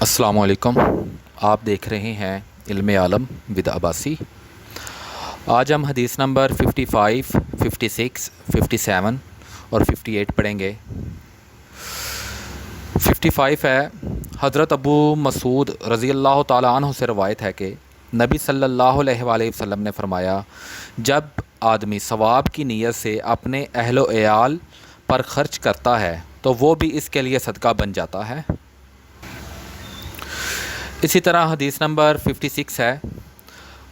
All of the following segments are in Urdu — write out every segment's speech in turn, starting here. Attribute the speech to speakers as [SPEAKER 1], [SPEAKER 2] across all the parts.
[SPEAKER 1] السلام علیکم۔ آپ دیکھ رہے ہیں علم عالم ود عباسی۔ آج ہم حدیث نمبر 55، 56، 57 اور 58 پڑھیں گے۔ 55 ہے، حضرت ابو مسعود رضی اللہ تعالیٰ عنہ سے روایت ہے کہ نبی صلی اللہ علیہ وآلہ وسلم نے فرمایا، جب آدمی ثواب کی نیت سے اپنے اہل و عیال پر خرچ کرتا ہے تو وہ بھی اس کے لیے صدقہ بن جاتا ہے۔ اسی طرح حدیث نمبر 56 ہے،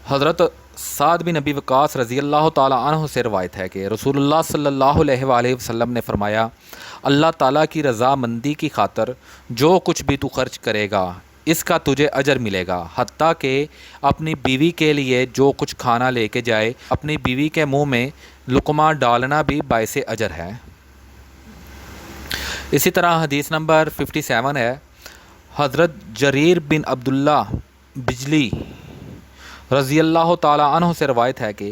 [SPEAKER 1] حضرت سعد بن ابی وقاص رضی اللہ تعالیٰ عنہ سے روایت ہے کہ رسول اللہ صلی اللہ علیہ وآلہ وسلم نے فرمایا، اللہ تعالیٰ کی رضا مندی کی خاطر جو کچھ بھی تو خرچ کرے گا اس کا تجھے اجر ملے گا، حتیٰ کہ اپنی بیوی کے لیے جو کچھ کھانا لے کے جائے اپنی بیوی کے منہ میں لقمہ ڈالنا بھی باعث اجر ہے۔ اسی طرح حدیث نمبر 57 ہے، حضرت جریر بن عبداللہ بجلی رضی اللہ تعالیٰ عنہ سے روایت ہے کہ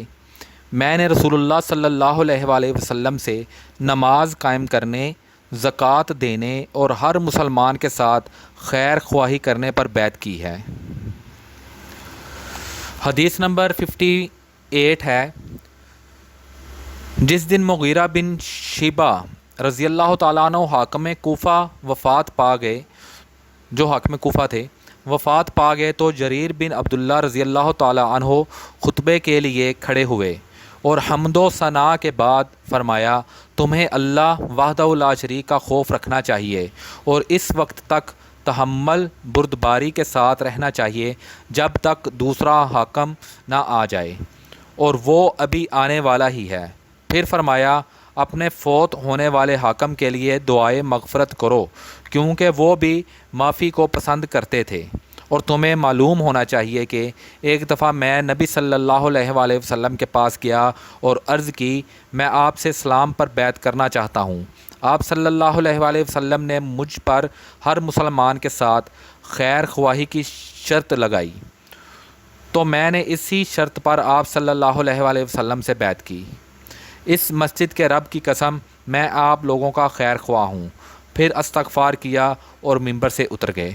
[SPEAKER 1] میں نے رسول اللہ صلی اللہ علیہ وآلہ وسلم سے نماز قائم کرنے، زکوٰۃ دینے اور ہر مسلمان کے ساتھ خیر خواہی کرنے پر بیعت کی ہے۔ حدیث نمبر 58 ہے، جس دن مغیرہ بن شیبہ رضی اللہ تعالیٰ عنہ حاکم کوفہ وفات پا گئے، جو حاکم کوفہ تھے، وفات پا گئے تو جریر بن عبداللہ رضی اللہ تعالیٰ عنہ خطبے کے لیے کھڑے ہوئے اور حمد و ثناء کے بعد فرمایا، تمہیں اللہ وحدہ لا شریک کا خوف رکھنا چاہیے اور اس وقت تک تحمل بردباری کے ساتھ رہنا چاہیے جب تک دوسرا حاکم نہ آ جائے، اور وہ ابھی آنے والا ہی ہے۔ پھر فرمایا، اپنے فوت ہونے والے حاکم کے لیے دعائے مغفرت کرو کیونکہ وہ بھی معافی کو پسند کرتے تھے، اور تمہیں معلوم ہونا چاہیے کہ ایک دفعہ میں نبی صلی اللہ علیہ وآلہ وسلم کے پاس گیا اور عرض کی، میں آپ سے اسلام پر بیعت کرنا چاہتا ہوں۔ آپ صلی اللہ علیہ وآلہ وسلم نے مجھ پر ہر مسلمان کے ساتھ خیر خواہی کی شرط لگائی، تو میں نے اسی شرط پر آپ صلی اللہ علیہ وآلہ وسلم سے بیعت کی۔ اس مسجد کے رب کی قسم، میں آپ لوگوں کا خیر خواہ ہوں۔ پھر استغفار کیا اور ممبر سے اتر گئے۔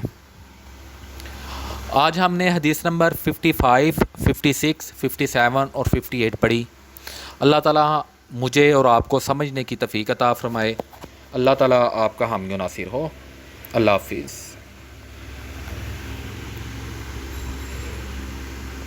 [SPEAKER 1] آج ہم نے حدیث نمبر 55، 56، 57 اور 58 پڑھی۔ اللہ تعالیٰ مجھے اور آپ کو سمجھنے کی توفیق عطا فرمائے۔ اللہ تعالیٰ آپ کا حامی و ناصر ہو۔ اللہ حافظ۔